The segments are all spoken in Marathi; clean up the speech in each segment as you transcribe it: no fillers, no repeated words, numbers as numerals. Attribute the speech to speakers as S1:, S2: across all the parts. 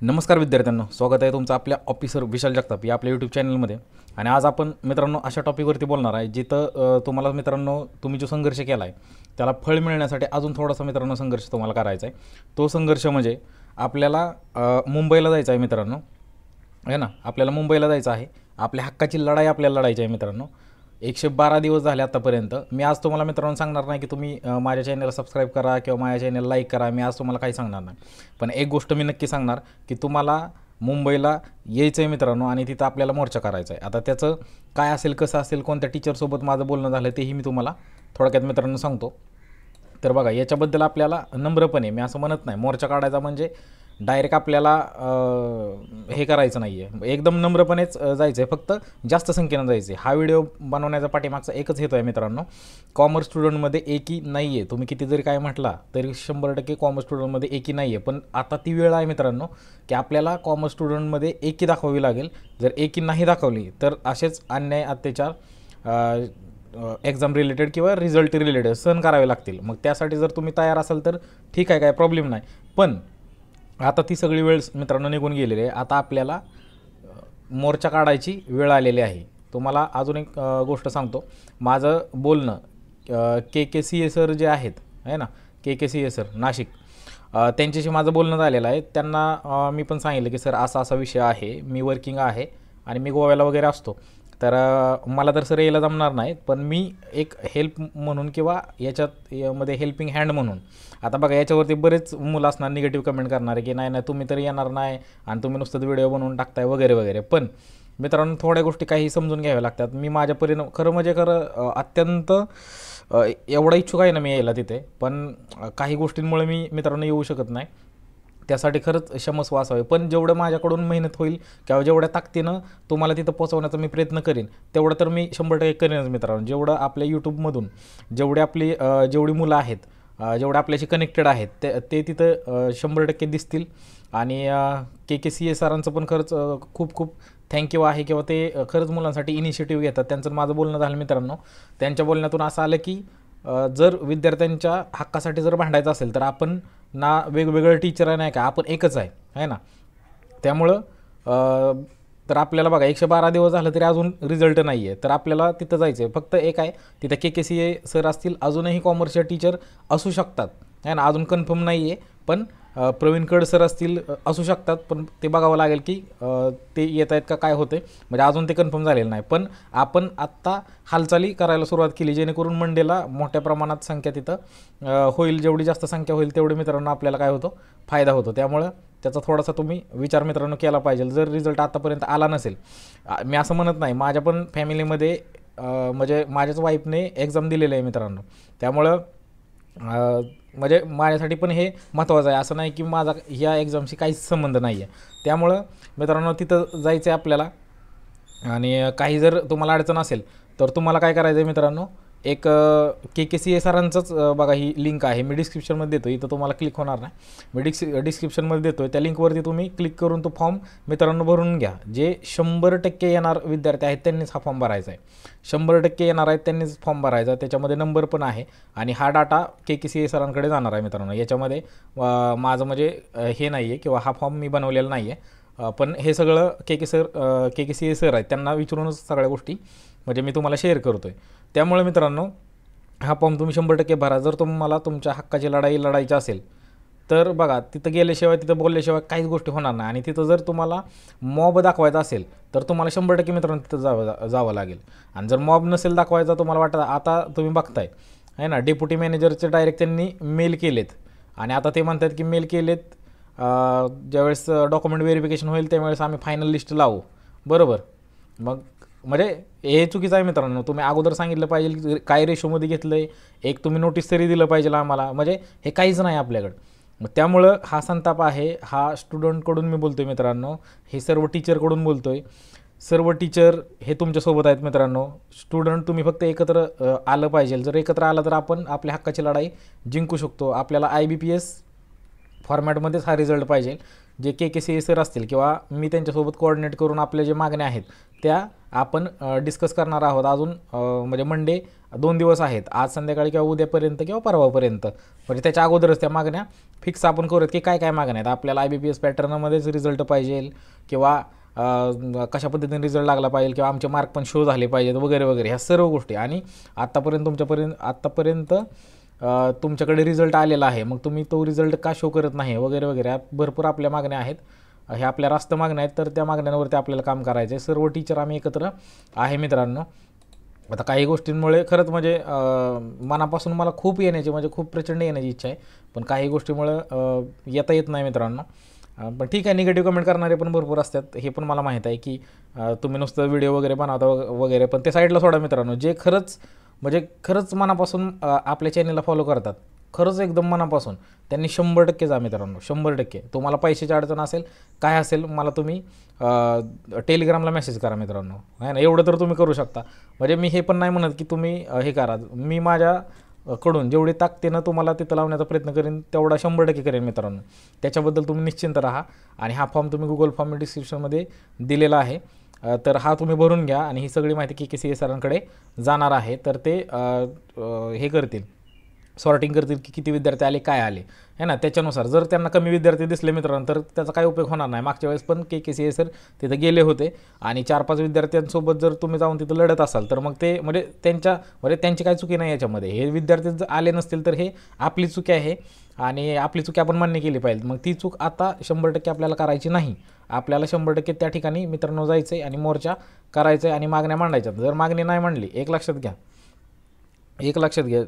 S1: नमस्कार विद्यार्थ्यांनो, स्वागत आहे तुमचं आपल्या ऑफिसर विशाल जगताप या आपल्या यूट्यूब चॅनलमध्ये. आणि आज आपण मित्रांनो अशा टॉपिकवरती बोलणार आहे जिथं तुम्हाला मित्रांनो तुम्ही जो संघर्ष केला आहे त्याला फळ मिळण्यासाठी अजून थोडासा मित्रांनो संघर्ष तुम्हाला करायचा आहे. तो संघर्ष म्हणजे आपल्याला मुंबईला जायचं आहे मित्रांनो, आहे ना. आपल्याला मुंबईला जायचं आहे. आपल्या हक्काची लढाई आपल्याला लढायची आहे मित्रांनो. 112 दिवस झाले आत्तापर्यंत. मी आज तुम्हाला मित्रांनो सांगणार नाही की तुम्ही माझ्या चॅनलला सबस्क्राईब करा किंवा माझ्या चॅनल लाईक करा. मी आज तुम्हाला काही सांगणार नाही, पण एक गोष्ट मी नक्की सांगणार की तुम्हाला मुंबईला यायचं आहे मित्रांनो आणि तिथं आपल्याला मोर्चा करायचा आहे. आता त्याचं काय असेल, कसं असेल, कोणत्या टीचरसोबत माझं बोलणं झालं तेही मी तुम्हाला थोडक्यात मित्रांनो सांगतो. तर बघा, याच्याबद्दल आपल्याला नम्रपणे, मी असं म्हणत नाही मोर्चा काढायचा म्हणजे डायरेक्ट आपल्याला हे करायचं नाही आहे, एकदम नम्रपणेच जायचं आहे, फक्त जास्त संख्येनं जायचं आहे. हा व्हिडिओ बनवण्याचा पाठीमागचा एकच हेतू आहे मित्रांनो, कॉमर्स स्टुडंटमध्ये एकी नाही आहे. तुम्ही किती जरी काय म्हटला तरी 100% कॉमर्स स्टुडंटमध्ये एकी नाही आहे. पण आता ती वेळ आहे मित्रांनो की आपल्याला कॉमर्स स्टुडंटमध्ये एकी दाखवावी लागेल. जर एकी नाही दाखवली तर असेच अन्याय, अत्याचार एक्झाम रिलेटेड किंवा रिझल्ट रिलेटेड सहन करावे लागतील. मग त्यासाठी जर तुम्ही तयार असाल तर ठीक आहे, काय प्रॉब्लेम नाही. पण आता ती सगळी वेळ मित्रांनो निघून गेलेली आहे. आता आपल्याला मोर्चा काढायची वेळ आलेली आहे. तुम्हाला अजून एक गोष्ट सांगतो. माझं बोलणं के सर जे आहेत, आहे ना, के सर नाशिक, त्यांच्याशी माझं बोलणं झालेलं आहे. त्यांना मी पण सांगितलं की सर असा असा विषय आहे, मी वर्किंग आहे आणि मी गोव्याला वगैरे असतो, तर मला तर सर यायला जमणार नाही. पण मी एक हेल्प म्हणून किंवा याच्यामध्ये हेल्पिंग हँड म्हणून, आता बघा याच्यावरती बरेच मुलं असणार निगेटिव्ह कमेंट करणारे की नाही नाही तुम्ही तरी येणार नाही आणि तुम्ही नुसतं व्हिडिओ बनवून टाकताय वगैरे वगैरे. पण मित्रांनो थोड्या गोष्टी काही समजून घ्याव्या लागतात. मी माझ्या खरं म्हणजे अत्यंत एवढा इच्छुक आहे ना मी यायला तिथे, पण काही गोष्टींमुळे मी मित्रांनो येऊ शकत नाही. त्यासाठी खरंच क्षमस्व असावे. पण जेवढं माझ्याकडून मेहनत होईल किंवा जेवढ्या ताकदीनं तुम्हाला तिथं पोहोचवण्याचा मी प्रयत्न करीन तेवढं तर मी 100% करेनच मित्रांनो. जेवढं आपल्या यूट्यूबमधून जेवढी मुलं आहेत, जेवढे आपल्याशी कनेक्टेड आहेत ते तिथं 100% दिसतील. आणि के सरांचं पण खरंच खूप खूप थँक्यू आहे, किंवा ते खरंच मुलांसाठी इनिशिएटिव्ह घेतात. त्यांचं माझं बोलणं झालं मित्रांनो, त्यांच्या बोलण्यातून असं आलं की जर विद्यार्थ्यांच्या हक्कासाठी जर भांडायचं असेल तर आपण ना वेगवेगळे टीचर आहे नाही का, आपण एकच आहे ना. त्यामुळं तर आपल्याला बघा 112 दिवस झालं तरी अजून रिझल्ट नाही आहे, तर आपल्याला तिथं जायचं आहे. फक्त एक आहे, तिथं के सर असतील, अजूनही कॉमर्सचे टीचर असू शकतात, आहे ना, अजून कन्फर्म नाही आहे. पण प्रवीण कड सर असतील, असू शकतात, पण ते बघावं लागेल की ते येत आहेत का काय होते, म्हणजे अजून ते कन्फर्म झालेलं नाही. पण आपण आत्ता हालचाली करायला सुरुवात केली जेणेकरून मंडेला मोठ्या प्रमाणात संख्या तिथं होईल. जेवढी जास्त संख्या होईल तेवढे मित्रांनो आपल्याला काय होतो, फायदा होतो. त्यामुळं त्याचा थोडासा तुम्ही विचार मित्रांनो केला पाहिजे. जर रिझल्ट आतापर्यंत आला नसेल, मी असं म्हणत नाही, माझ्या पण फॅमिलीमध्ये म्हणजे माझ्याच वाईफने एक्झाम दिलेलं आहे मित्रांनो. त्यामुळं म्हणजे माझ्यासाठी पण हे महत्त्वाचं आहे. असं नाही की माझा ह्या एक्झामशी काहीच संबंध नाही आहे. त्यामुळं मित्रांनो तिथं जायचं आहे आपल्याला. आणि काही जर तुम्हाला अडचण असेल तर तुम्हाला काय करायचं आहे मित्रांनो, एक के सरांचंच बघा ही लिंक आहे, मी डिस्क्रिप्शनमध्ये देतो. इथं तुम्हाला क्लिक होणार नाही, मी डिस्क्रिप्शनमध्ये देतो आहे. त्या लिंकवरती तुम्ही क्लिक करून तो फॉर्म मित्रांनो भरून घ्या. जे 100% येणार विद्यार्थी आहेत त्यांनीच हा फॉर्म भरायचा आहे. 100% येणार आहेत त्यांनीच फॉर्म भरायचा. त्याच्यामध्ये नंबर पण आहे आणि हा डाटा के सरांकडे जाणार आहे मित्रांनो. याच्यामध्ये माझं म्हणजे हे नाही आहे किंवा हा फॉर्म मी बनवलेला नाही आहे, पण हे सगळं के सर आहेत त्यांना विचारूनच सगळ्या गोष्टी म्हणजे मी तुम्हाला शेअर करतो आहे. त्यामुळे मित्रांनो हा फॉर्म तुम्ही 100% भरा. जर तुम्हाला तुमच्या हक्काची लढाई लढायची असेल तर बघा, तिथं गेल्याशिवाय, तिथं बोलल्याशिवाय काहीच गोष्टी होणार नाही. आणि तिथं जर तुम्हाला मॉब दाखवायचा असेल तर तुम्हाला 100% मित्रांनो तिथं जावं लागेल. आणि जर मॉब नसेल दाखवायचा, तुम्हाला वाटतं, आता तुम्ही बघताय आहे ना, डेप्युटी मॅनेजरचे डायरेक्ट त्यांनी मेल केलेत आणि आता ते म्हणतात की मेल केलेत, ज्यावेळेस डॉक्युमेंट व्हेरिफिकेशन होईल त्यावेळेस आम्ही फायनल लिस्ट लावू, बरोबर. मग म्हणजे हे चुकीचं आहे मित्रांनो. तुम्ही अगोदर सांगितलं पाहिजे की काय रेशोमध्ये घेतलं आहे, एक तुम्ही नोटीस तरी दिलं पाहिजे आम्हाला. म्हणजे हे काहीच नाही आपल्याकडं. मग त्यामुळं हा संताप आहे, हा स्टुडंटकडून मी बोलतो आहे मित्रांनो, हे सर्व टीचरकडून बोलतो आहे. सर्व टीचर हे तुमच्यासोबत आहेत मित्रांनो. स्टुडंट तुम्ही फक्त एकत्र आलं पाहिजे. जर एकत्र आलं तर आपण आपल्या हक्काची लढाई जिंकू शकतो. आपल्याला IBPS फॉर्मॅटमध्येच हा रिझल्ट पाहिजे. जे के सर असतील किंवा मी त्यांच्यासोबत कोऑर्डिनेट करून आपल्या जे मागण्या आहेत त्या आपण डिस्कस करणार आहोत. अजून म्हणजे मंडे 2 दिवस आहेत, आज संध्याकाळी किंवा उद्यापर्यंत किंवा परवापर्यंत, म्हणजे त्याच्या अगोदरच त्या मागण्या फिक्स आपण करूयात की काय काय मागण्या आहेत. आपल्याला IBPS पॅटर्नमध्येच रिझल्ट पाहिजे किंवा कशा पद्धतीने रिझल्ट लागला पाहिजे किंवा आमचे मार्क पण शो झाले पाहिजेत वगैरे वगैरे, ह्या सर्व गोष्टी. आणि आत्तापर्यंत तुमच्याकडे रिझल्ट आलेला आहे, मग तुम्ही तो रिझल्ट का शो करत नाही वगैरे वगैरे, भरपूर आपल्या मागण्या आहेत. ह्या आपल्या रास्त मागण्या आहेत, तर त्या मागण्यांवरती आपल्याला काम करायचं आहे. सर्व टीचर आम्ही एकत्र आहे मित्रांनो. आता काही गोष्टींमुळे खरंच म्हणजे मनापासून मला खूप येण्याची म्हणजे खूप प्रचंड येण्याची इच्छा आहे, पण काही गोष्टीमुळं येता येत नाही मित्रांनो. पण ठीक आहे, निगेटिव्ह कमेंट करणारे पण भरपूर असतात, हे पण मला माहीत आहे की तुम्ही नुसतं व्हिडिओ वगैरे बनवता वगैरे, पण ते साईडला सोडा मित्रांनो. जे खरंच मनापासून आपल्या चॅनलला फॉलो करतात, खरंच एकदम मनापासून, त्यांनी 100% जा मित्रांनो, 100%. तुम्हाला पैशाची अडचण असेल काय असेल, मला तुम्ही टेलिग्रामला मेसेज करा मित्रांनो, आहे ना. एवढं तर तुम्ही करू शकता. म्हणजे मी हे पण नाही म्हणत की तुम्ही हे करा, मी माझ्याकडून जेवढी ताकदीनं तुम्हाला तिथं लावण्याचा प्रयत्न करेन तेवढा 100% करेन मित्रांनो. त्याच्याबद्दल तुम्ही निश्चिंत राहा. आणि हा फॉर्म तुम्ही गुगल फॉर्म मी डिस्क्रिप्शनमध्ये दिलेला आहे, तर हा तुम्ही भरून घ्या. आणि ही सगळी माहिती के सरांकडे जाणार आहे, तर ते हे करतील, सॉर्टिंग करतील की किती विद्यार्थी आले काय आले, है ना. त्याच्यानुसार जर त्यांना कमी विद्यार्थी दिसले मित्रांनो, तर त्याचा काही उपयोग होणार नाही. मागच्या वेळेस पण के सर तिथं गेले होते आणि 4-5 विद्यार्थ्यांसोबत जर तुम्ही जाऊन तिथं लढत असाल, तर मग ते म्हणजे त्यांची काही चुकी नाही याच्यामध्ये. हे विद्यार्थी जर आले नसतील तर हे आपली चुकी आहे आणि आपली चुकी आपण मान्य केली पाहिजे. मग ती चूक आता 100% आपल्याला करायची नाही. आपल्याला 100% त्या ठिकाणी मित्रांनो जायचं आहे आणि मोर्चा करायचा आहे आणि मागण्या मांडायच्या. जर मागणी नाही मांडली, एक लक्षात घ्या,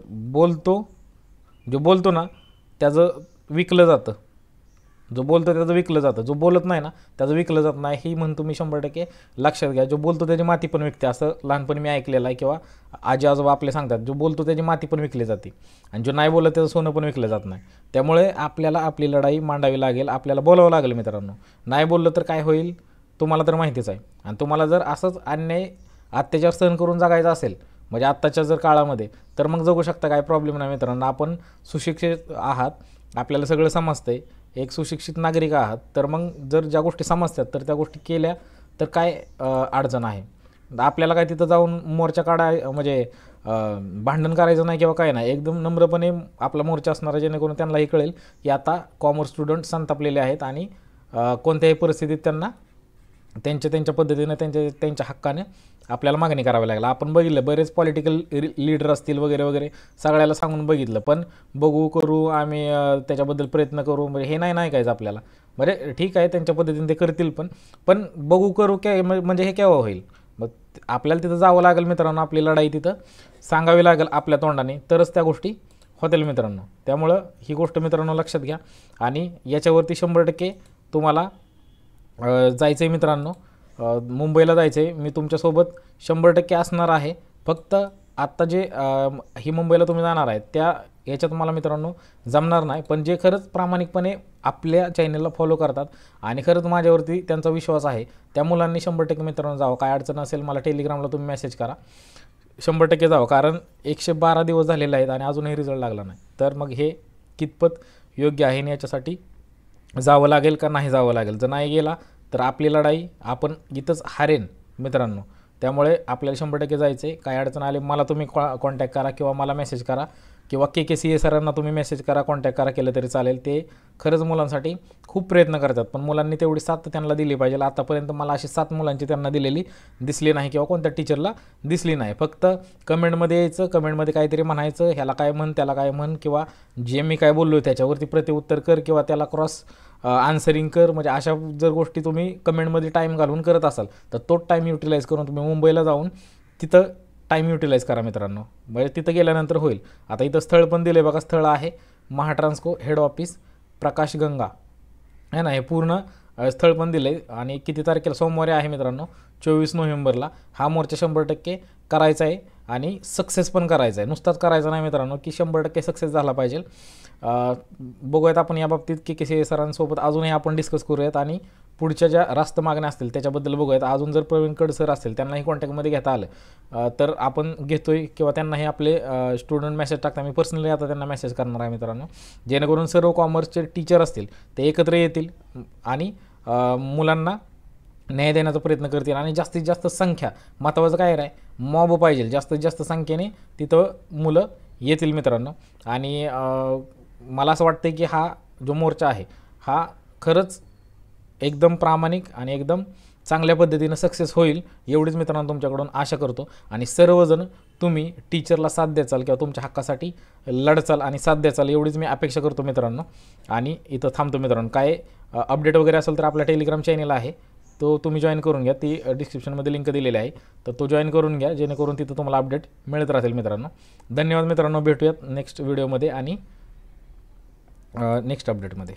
S1: बोलतो ना त्याचं विकलं जातं, जो बोलतो त्याचं विकलं जातं, जो बोलत नाही ना त्याचं विकलं जात नाही. ही म्हण तुम्ही 100% लक्षात घ्या. जो बोलतो त्याची माती पण विकते, असं लहानपणी मी ऐकलेलं आहे किंवा आजी आजोबा आपले सांगतात. जो बोलतो त्याची माती पण विकली जाते आणि जो नाही बोलत त्याचं सोनं पण विकलं जात नाही. त्यामुळे आपल्याला आपली लढाई मांडावी लागेल, आपल्याला बोलावं लागेल मित्रांनो. नाही बोललं तर काय होईल तुम्हाला तर माहितीच आहे. आणि तुम्हाला जर असंच अन्याय अत्याचार सहन करून जगायचं असेल म्हणजे आत्ताच्या जर काळामध्ये, तर मग जगू शकता, काय प्रॉब्लेम नाही मित्रांनो. आपण सुशिक्षित आहात, आपल्याला सगळं समजतंय, एक सुशिक्षित नागरिक आहात, तर मग जर ज्या गोष्टी समजतात तर त्या गोष्टी केल्या तर काय अडचण आहे. आपल्याला काय तिथं जाऊन मोर्चा म्हणजे भांडण करायचं नाही किंवा काय नाही. एकदम नम्रपणे आपला मोर्चा असणार आहे, जेणेकरून त्यांनाही कळेल की आता कॉमर्स स्टुडंट संतापलेले आहेत आणि कोणत्याही परिस्थितीत त्यांना त्यांच्या पद्धतीनं त्यांच्या हक्काने आपल्याला मागणी करावी लागेल. आपण बघितलं बरेच पॉलिटिकल लीडर असतील वगैरे वगैरे, सगळ्याला सांगून बघितलं, पण बघू करू आम्ही त्याच्याबद्दल प्रयत्न करू म्हणजे हे नाही ऐकायचं आपल्याला. म्हणजे ठीक आहे त्यांच्या पद्धतीने ते करतील, पण बघू करू काय म्हणजे हे केव्हा होईल. मग आपल्याला तिथं जावं लागेल मित्रांनो, आपली लढाई तिथं सांगावी लागेल आपल्या तोंडाने, तरच त्या गोष्टी होतील मित्रांनो. त्यामुळं ही गोष्ट मित्रांनो लक्षात घ्या आणि याच्यावरती 100% तुम्हाला जायचं आहे मित्रांनो. मुंबईला जायचं आहे, मी तुमच्यासोबत 100% असणार आहे. फक्त आत्ता जे ही मुंबईला तुम्ही जाणार आहे याच्यात मला मित्रांनो जमणार नाही. पण जे खरंच प्रामाणिकपणे आपल्या चॅनलला फॉलो करतात आणि खरंच माझ्यावरती त्यांचा विश्वास आहे, त्या मुलांनी 100% मित्रांनो जावं. काय अडचण असेल मला टेलिग्रामला तुम्ही मेसेज करा, 100% जावं. कारण 112 दिवस झालेले आहेत आणि अजूनही रिझल्ट लागला नाही. तर मग हे कितपत योग्य आहे आणि याच्यासाठी जावं लागेल का नाही जावं लागेल. जर नाही गेला तर आपली लढाई आपण इथंच हारेन मित्रांनो. त्यामुळे आपल्याला 100% जायचं आहे. काय अडचण आली मला तुम्ही कॉन्टॅक्ट करा किंवा मला मेसेज करा किंवा के सरांना तुम्ही मेसेज करा, कॉन्टॅक्ट करा, केलं तरी चालेल. ते खरंच मुलांसाठी खूप प्रयत्न करतात, पण मुलांनी तेवढी साथ त्यांना दिली पाहिजे. आतापर्यंत मला अशी 7 मुलांची त्यांना दिलेली दिसली नाही किंवा कोणत्या टीचरला दिसली नाही. फक्त कमेंटमध्ये यायचं, कमेंटमध्ये काहीतरी म्हणायचं, ह्याला काय म्हण त्याला काय म्हण, किंवा जे मी काय बोललो त्याच्यावरती प्रतिउत्तर कर किंवा त्याला क्रॉस आन्सरिंग कर. म्हणजे अशा जर गोष्टी तुम्ही कमेंटमध्ये टाईम घालून करत असाल तर तो टाईम युटिलाइज करून तुम्ही मुंबईला जाऊन तिथं टाईम युटिलाइज करा मित्रांनो. म्हणजे तिथं गेल्यानंतर होईल. आता इथं स्थळ पण दिले बघा, स्थळ आहे महाट्रान्सको हेड ऑफिस प्रकाश गंगा आहे ना. हे पूर्ण स्थळ पण दिलं आहे आणि किती तारखेला सोमवारी आहे मित्रांनो 24 नोव्हेंबरला हा मोर्चा 100% करायचा आहे आणि सक्सेस पण करायचा आहे. नुसताच करायचा नाही मित्रांनो की 100% सक्सेस झाला पाहिजे. बघूयात आपण याबाबतीत के सरांसोबत अजूनही आपण डिस्कस करूयात आणि पुढच्या ज्या रास्त मागण्या असतील त्याच्याबद्दल बघूयात. अजून जर प्रवीण कड सर असतील त्यांनाही कॉन्टॅक्टमध्ये घेता आलं तर आपण घेतोय किंवा त्यांनाही आपले स्टुडंट मेसेज टाकता. मी पर्सनली आता त्यांना मेसेज करणार आहे मित्रांनो, जेणेकरून सर्व कॉमर्सचे टीचर असतील ते एकत्र येतील आणि मुलांना न्याय देण्याचा प्रयत्न करतील. आणि जास्तीत जास्त संख्या महत्त्वाचं काय आहे, मॉब पाहिजे, जास्तीत जास्त संख्येने तिथं मुलं येतील मित्रांनो. आणि मला असं वाटतं की हा जो मोर्चा आहे हा खरंच एकदम प्रामाणिक आणि एकदम चांगल्या पद्धतीनं सक्सेस होईल एवढीच मित्रांनो तुमच्याकडून आशा करतो. आणि सर्वजण तुम्ही टीचरला साथ द्याचाल किंवा तुमच्या हक्कासाठी लढचाल आणि साथ द्याचाल एवढीच मी अपेक्षा करतो मित्रांनो. आणि इथं थांबतो मित्रांनो. काय अपडेट वगैरे असेल तर आपला टेलिग्राम चॅनल आहे तो तुम्ही जॉईन करून घ्या, ती डिस्क्रिप्शनमध्ये लिंक दिलेली आहे, तर तो जॉईन करून घ्या जेणेकरून तिथं तुम्हाला अपडेट मिळत राहतील मित्रांनो. धन्यवाद मित्रांनो, भेटूयात नेक्स्ट व्हिडिओमध्ये आणि नेक्स्ट अपडेटमध्ये.